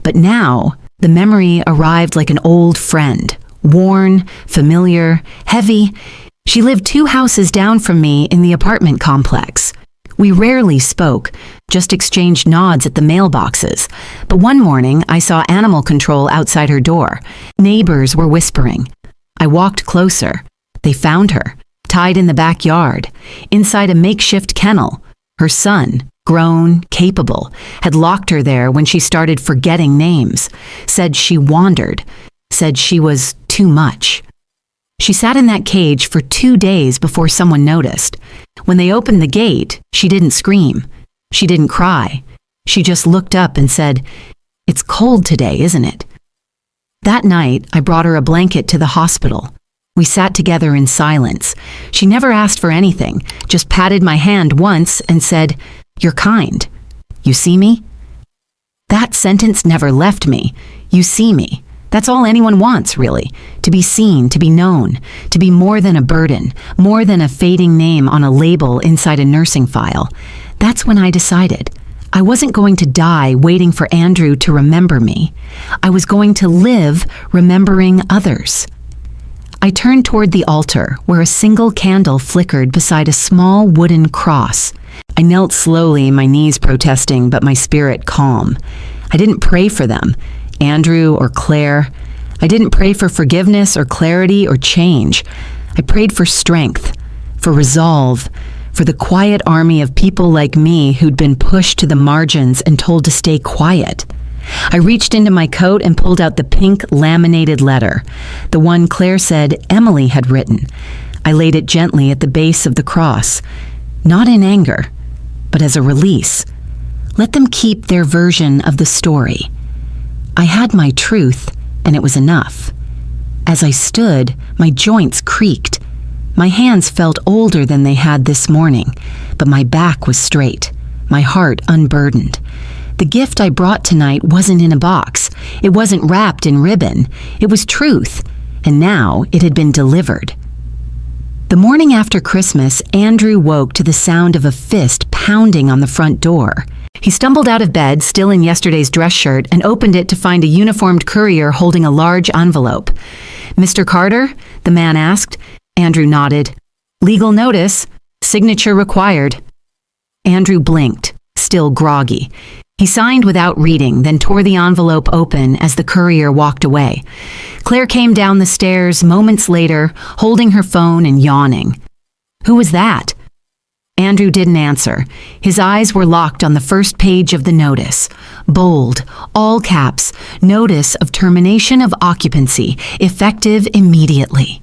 but now the memory arrived like an old friend, worn, familiar, heavy. She lived 2 houses down from me in the apartment complex. We rarely spoke, just exchanged nods at the mailboxes. But one morning, I saw animal control outside her door. Neighbors were whispering. I walked closer. They found her, tied in the backyard, inside a makeshift kennel. Her son, grown, capable, had locked her there when she started forgetting names, said she wandered, said she was too much. She sat in that cage for 2 days before someone noticed. When they opened the gate, she didn't scream. She didn't cry. She just looked up and said, "It's cold today, isn't it?" That night, I brought her a blanket to the hospital. We sat together in silence. She never asked for anything, just patted my hand once and said, "You're kind. You see me?" That sentence never left me. You see me. That's all anyone wants, really. To be seen, to be known, to be more than a burden, more than a fading name on a label inside a nursing file. That's when I decided. I wasn't going to die waiting for Andrew to remember me. I was going to live remembering others. I turned toward the altar, where a single candle flickered beside a small wooden cross. I knelt slowly, my knees protesting, but my spirit calm. I didn't pray for them, Andrew or Claire. I didn't pray for forgiveness or clarity or change. I prayed for strength, for resolve, for the quiet army of people like me who'd been pushed to the margins and told to stay quiet. I reached into my coat and pulled out the pink laminated letter, the one Claire said Emily had written. I laid it gently at the base of the cross, not in anger, but as a release. Let them keep their version of the story. I had my truth, and it was enough. As I stood, my joints creaked. My hands felt older than they had this morning, but my back was straight, my heart unburdened. The gift I brought tonight wasn't in a box. It wasn't wrapped in ribbon. It was truth, and now it had been delivered. The morning after Christmas, Andrew woke to the sound of a fist pounding on the front door. He stumbled out of bed, still in yesterday's dress shirt, and opened it to find a uniformed courier holding a large envelope. "Mr. Carter?" the man asked. Andrew nodded. "Legal notice. Signature required." Andrew blinked, still groggy. He signed without reading, then tore the envelope open as the courier walked away. Claire came down the stairs moments later, holding her phone and yawning. "Who was that?" Andrew didn't answer. His eyes were locked on the first page of the notice. Bold, all caps, notice of termination of occupancy, effective immediately.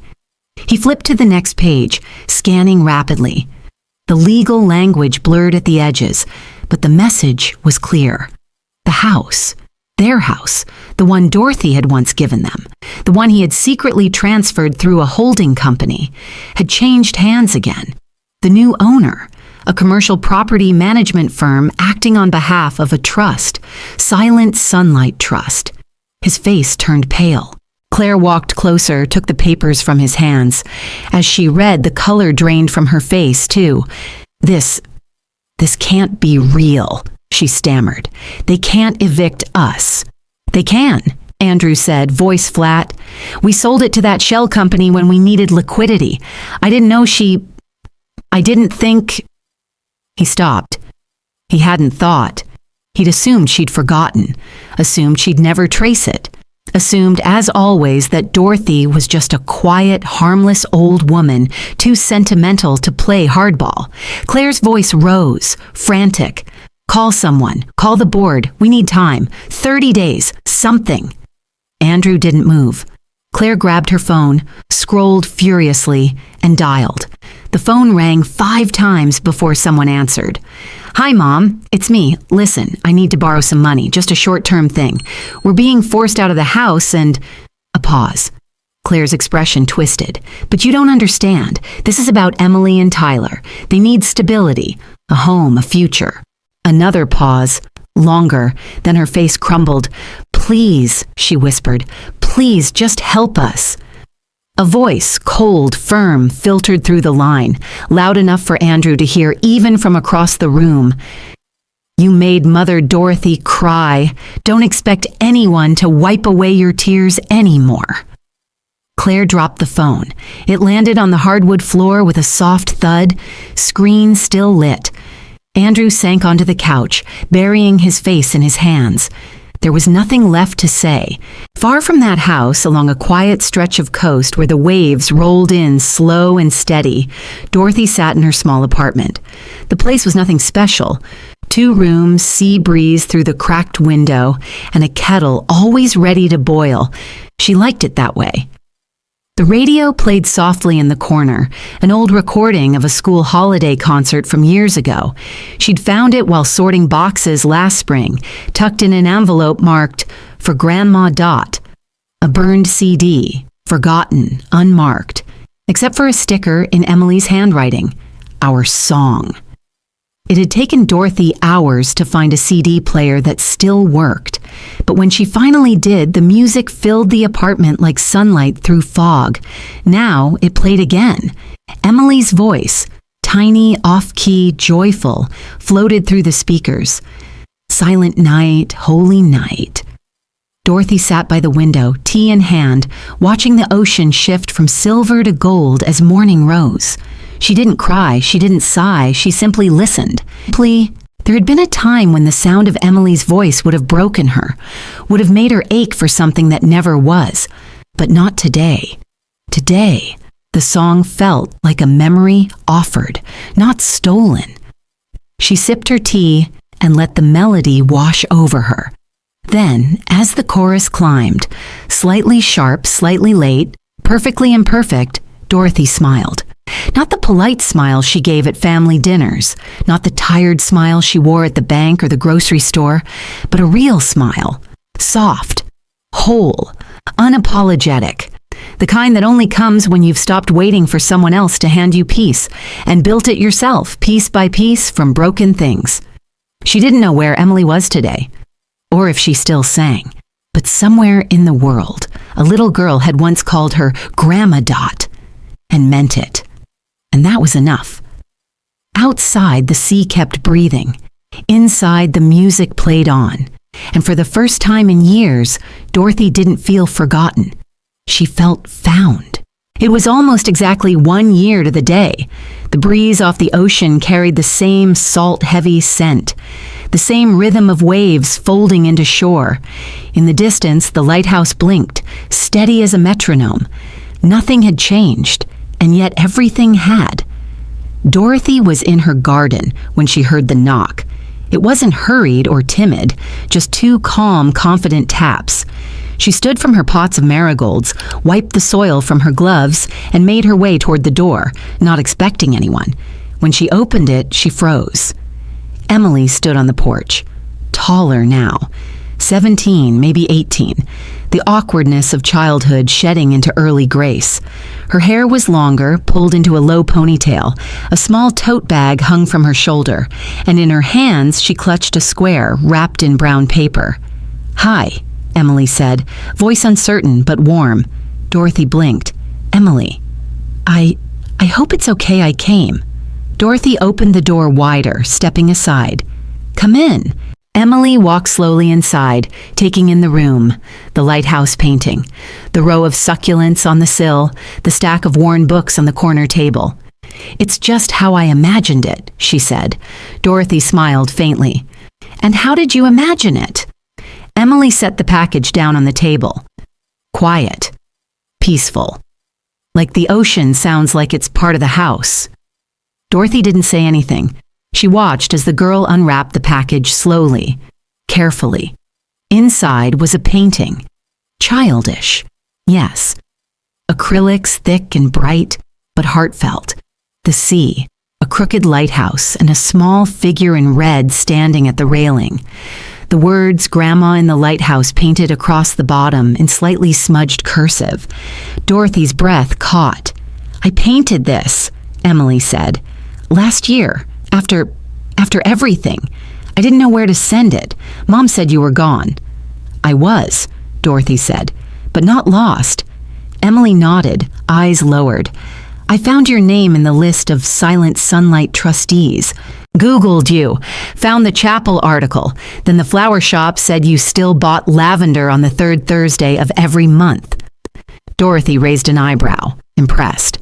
He flipped to the next page, scanning rapidly. The legal language blurred at the edges, but the message was clear. The house, their house, the one Dorothy had once given them, the one he had secretly transferred through a holding company, had changed hands again. The new owner, a commercial property management firm acting on behalf of a trust, Silent Sunlight Trust. His face turned pale. Claire walked closer, took the papers from his hands. As she read, the color drained from her face, too. This can't be real," she stammered. "They can't evict us." "They can," Andrew said, voice flat. "We sold it to that shell company when we needed liquidity. I didn't think—" He stopped. He hadn't thought. He'd assumed she'd forgotten, assumed she'd never trace it. Assumed, as always, that Dorothy was just a quiet, harmless old woman, too sentimental to play hardball. Claire's voice rose, frantic. "Call someone. Call the board. We need time. 30 days. Something." Andrew didn't move. Claire grabbed her phone, scrolled furiously, and dialed. The phone rang 5 times before someone answered. "Hi, Mom. It's me. Listen, I need to borrow some money, just a short-term thing. We're being forced out of the house and—" A pause. Claire's expression twisted. "But you don't understand. This is about Emily and Tyler. They need stability, a home, a future." Another pause. Longer. Then her face crumbled. "Please," she whispered. "Please, just help us." A voice, cold, firm, filtered through the line, loud enough for Andrew to hear even from across the room. "You made Mother Dorothy cry. Don't expect anyone to wipe away your tears anymore." Claire dropped the phone. It landed on the hardwood floor with a soft thud, screen still lit. Andrew sank onto the couch, burying his face in his hands. There was nothing left to say. Far from that house, along a quiet stretch of coast where the waves rolled in slow and steady, Dorothy sat in her small apartment. The place was nothing special. 2 rooms, sea breeze through the cracked window, and a kettle always ready to boil. She liked it that way. The radio played softly in the corner, an old recording of a school holiday concert from years ago. She'd found it while sorting boxes last spring, tucked in an envelope marked, "For Grandma Dot." A burned CD, forgotten, unmarked, except for a sticker in Emily's handwriting, "Our Song." It had taken Dorothy hours to find a CD player that still worked, but when she finally did, the music filled the apartment like sunlight through fog. Now it played again. Emily's voice, tiny, off-key, joyful, floated through the speakers. "Silent night, holy night." Dorothy sat by the window, tea in hand, watching the ocean shift from silver to gold as morning rose. She didn't cry, she didn't sigh, she simply listened. There had been a time when the sound of Emily's voice would have broken her, would have made her ache for something that never was, but not today. Today, the song felt like a memory offered, not stolen. She sipped her tea and let the melody wash over her. Then, as the chorus climbed, slightly sharp, slightly late, perfectly imperfect, Dorothy smiled. Not the polite smile she gave at family dinners, not the tired smile she wore at the bank or the grocery store, but a real smile, soft, whole, unapologetic. The kind that only comes when you've stopped waiting for someone else to hand you peace and built it yourself, piece by piece, from broken things. She didn't know where Emily was today, or if she still sang. But somewhere in the world, a little girl had once called her Grandma Dot, and meant it. And that was enough. Outside, the sea kept breathing. Inside, the music played on. And for the first time in years, Dorothy didn't feel forgotten. She felt found. It was almost exactly 1 year to the day. The breeze off the ocean carried the same salt-heavy scent, the same rhythm of waves folding into shore. In the distance, the lighthouse blinked, steady as a metronome. Nothing had changed, and yet everything had. Dorothy was in her garden when she heard the knock. It wasn't hurried or timid, just 2 calm, confident taps. She stood from her pots of marigolds, wiped the soil from her gloves, and made her way toward the door, not expecting anyone. When she opened it, she froze. Emily stood on the porch, taller now, 17, maybe 18, the awkwardness of childhood shedding into early grace. Her hair was longer, pulled into a low ponytail. A small tote bag hung from her shoulder, and in her hands she clutched a square wrapped in brown paper. "Hi," Emily said, voice uncertain but warm. Dorothy blinked. "Emily, I hope it's okay I came." Dorothy opened the door wider, stepping aside. "Come in." Emily walked slowly inside, taking in the room, the lighthouse painting, the row of succulents on the sill, the stack of worn books on the corner table. "It's just how I imagined it," she said. Dorothy smiled faintly. "And how did you imagine it?" Emily set the package down on the table. "Quiet. Peaceful. Like the ocean sounds like it's part of the house." Dorothy didn't say anything. She watched as the girl unwrapped the package slowly, carefully. Inside was a painting. Childish. Yes. Acrylics thick and bright, but heartfelt. The sea, a crooked lighthouse, and a small figure in red standing at the railing. The words "Grandma in the Lighthouse" painted across the bottom in slightly smudged cursive. Dorothy's breath caught. "I painted this," Emily said. "Last year, after everything. I didn't know where to send it. Mom said you were gone." "I was," Dorothy said, "but not lost." Emily nodded, eyes lowered. "I found your name in the list of Silent Sunlight trustees. Googled you, found the chapel article. Then the flower shop said you still bought lavender on the 3rd Thursday of every month." Dorothy raised an eyebrow, impressed.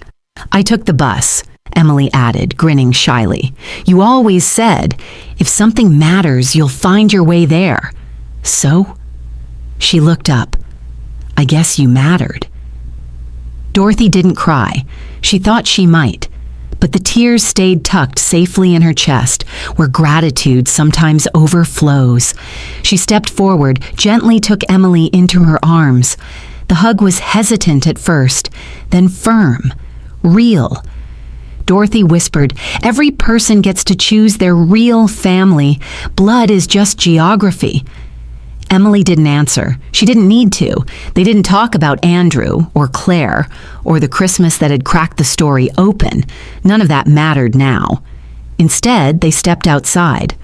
"I took the bus," Emily added, grinning shyly. "You always said, if something matters, you'll find your way there." "So?" She looked up. "I guess you mattered." Dorothy didn't cry. She thought she might. But the tears stayed tucked safely in her chest, where gratitude sometimes overflows. She stepped forward, gently took Emily into her arms. The hug was hesitant at first, then firm, real. Dorothy whispered, "Every person gets to choose their real family. Blood is just geography." Emily didn't answer. She didn't need to. They didn't talk about Andrew or Claire or the Christmas that had cracked the story open. None of that mattered now. Instead, they stepped outside.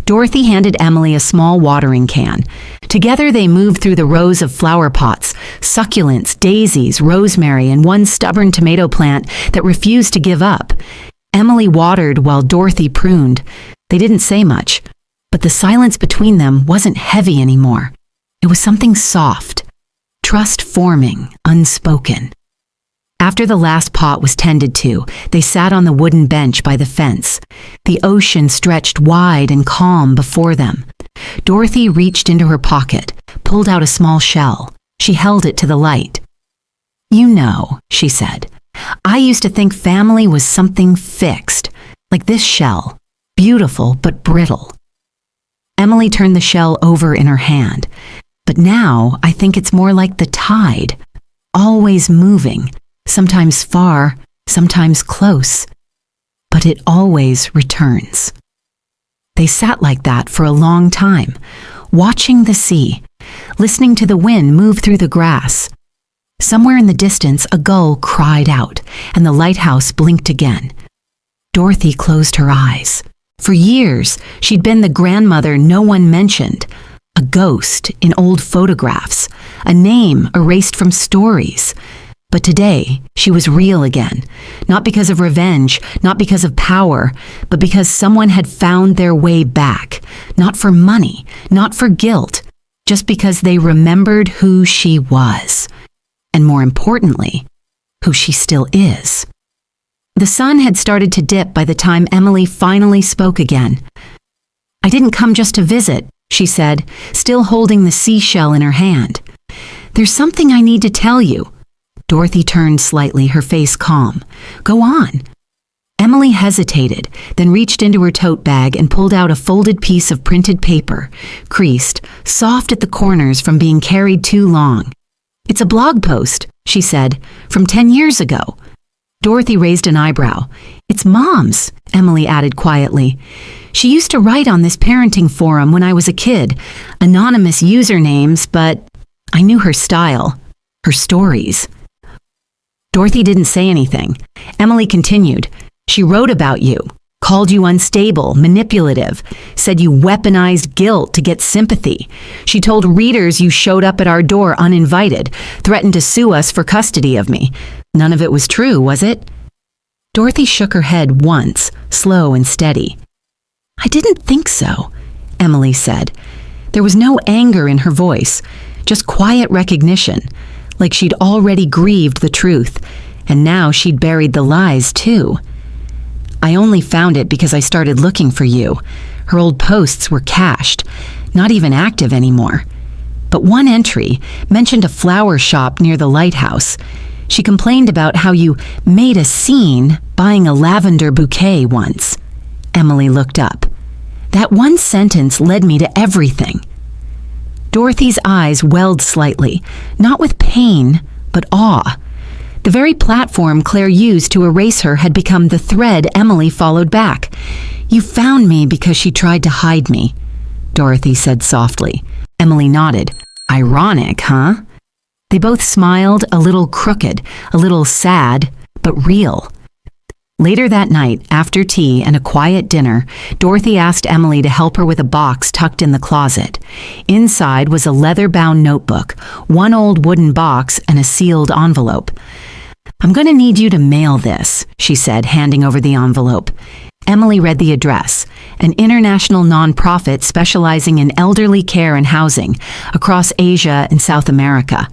Dorothy handed Emily a small watering can. Together they moved through the rows of flower pots, succulents, daisies, rosemary, and one stubborn tomato plant that refused to give up. Emily watered while Dorothy pruned. They didn't say much, but the silence between them wasn't heavy anymore. It was something soft, trust forming, unspoken. After the last pot was tended to, they sat on the wooden bench by the fence. The ocean stretched wide and calm before them. Dorothy reached into her pocket, pulled out a small shell. She held it to the light. "You know," she said, "I used to think family was something fixed, like this shell, beautiful but brittle." Emily turned the shell over in her hand. "But now I think it's more like the tide, always moving. Sometimes far, sometimes close, but it always returns." They sat like that for a long time, watching the sea, listening to the wind move through the grass. Somewhere in the distance, a gull cried out, and the lighthouse blinked again. Dorothy closed her eyes. For years, she'd been the grandmother no one mentioned, a ghost in old photographs, a name erased from stories. But today, she was real again, not because of revenge, not because of power, but because someone had found their way back, not for money, not for guilt, just because they remembered who she was, and more importantly, who she still is. The sun had started to dip by the time Emily finally spoke again. "I didn't come just to visit," she said, still holding the seashell in her hand. "There's something I need to tell you." Dorothy turned slightly, her face calm. "Go on." Emily hesitated, then reached into her tote bag and pulled out a folded piece of printed paper, creased, soft at the corners from being carried too long. "It's a blog post," she said, "from 10 years ago." Dorothy raised an eyebrow. "It's Mom's," Emily added quietly. "She used to write on this parenting forum when I was a kid. Anonymous usernames, but I knew her style, her stories." Dorothy didn't say anything. Emily continued. "She wrote about you, called you unstable, manipulative, said you weaponized guilt to get sympathy. She told readers you showed up at our door uninvited, threatened to sue us for custody of me. None of it was true, was it?" Dorothy shook her head once, slow and steady. "I didn't think so," Emily said. There was no anger in her voice, just quiet recognition, like she'd already grieved the truth, and now she'd buried the lies too. "I only found it because I started looking for you. Her old posts were cached, not even active anymore. But one entry mentioned a flower shop near the lighthouse. She complained about how you made a scene buying a lavender bouquet once." Emily looked up. "That one sentence led me to everything." Dorothy's eyes welled slightly, not with pain, but awe. The very platform Claire used to erase her had become the thread Emily followed back. "You found me because she tried to hide me," Dorothy said softly. Emily nodded. "Ironic, huh?" They both smiled, a little crooked, a little sad, but real. Later that night, after tea and a quiet dinner, Dorothy asked Emily to help her with a box tucked in the closet. Inside was a leather-bound notebook, one old wooden box, and a sealed envelope. "I'm going to need you to mail this," she said, handing over the envelope. Emily read the address, an international nonprofit specializing in elderly care and housing across Asia and South America.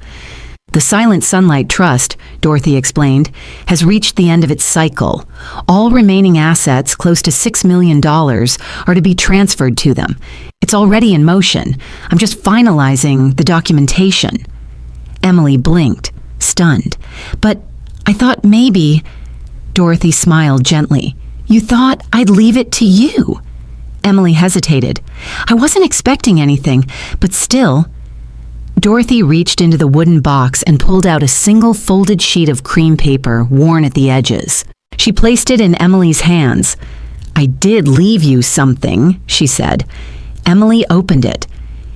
"The Silent Sunlight Trust," Dorothy explained, "has reached the end of its cycle. All remaining assets, close to $6 million, are to be transferred to them. It's already in motion. I'm just finalizing the documentation." Emily blinked, stunned. "But I thought maybe—" Dorothy smiled gently. "You thought I'd leave it to you?" Emily hesitated. "I wasn't expecting anything, but still—" Dorothy reached into the wooden box and pulled out a single folded sheet of cream paper worn at the edges. She placed it in Emily's hands. "I did leave you something," she said. Emily opened it.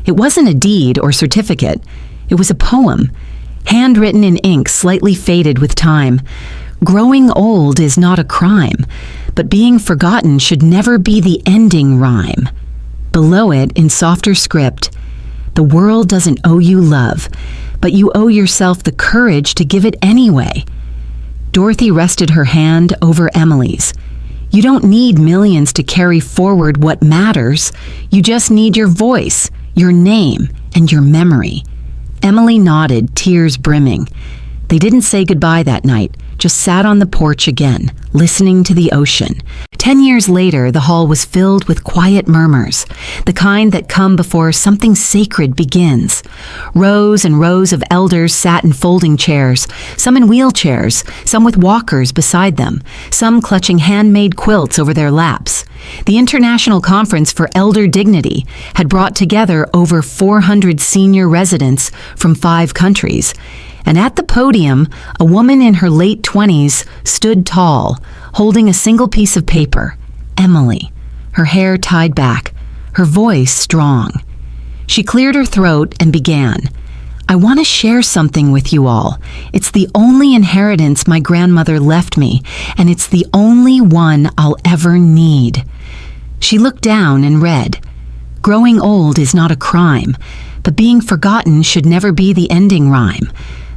It wasn't a deed or certificate. It was a poem, handwritten in ink slightly faded with time. "Growing old is not a crime, but being forgotten should never be the ending rhyme." Below it, in softer script, "The world doesn't owe you love, but you owe yourself the courage to give it anyway." Dorothy rested her hand over Emily's. "You don't need millions to carry forward what matters. You just need your voice, your name, and your memory." Emily nodded, tears brimming. They didn't say goodbye that night, just sat on the porch again, listening to the ocean. 10 years later, the hall was filled with quiet murmurs, the kind that come before something sacred begins. Rows and rows of elders sat in folding chairs, some in wheelchairs, some with walkers beside them, some clutching handmade quilts over their laps. The International Conference for Elder Dignity had brought together over 400 senior residents from 5 countries. And at the podium, a woman in her late 20s stood tall, holding a single piece of paper, Emily, her hair tied back, her voice strong. She cleared her throat and began. I want to share something with you all. It's the only inheritance my grandmother left me, and it's the only one I'll ever need." She looked down and read, "Growing old is not a crime, but being forgotten should never be the ending rhyme.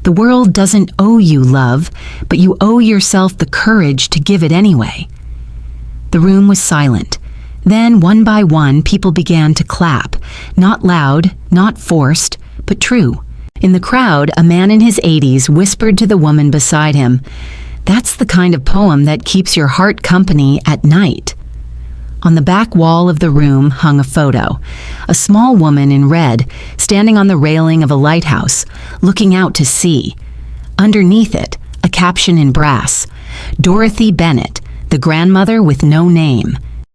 The world doesn't owe you love, but you owe yourself the courage to give it anyway." The room was silent. Then, one by one, people began to clap. Not loud, not forced, but true. In the crowd, a man in his 80s whispered to the woman beside him, "That's the kind of poem that keeps your heart company at night." On the back wall of the room hung a photo. A small woman in red, standing on the railing of a lighthouse, looking out to sea. Underneath it, a caption in brass, "Dorothy Bennett, the grandmother with no name."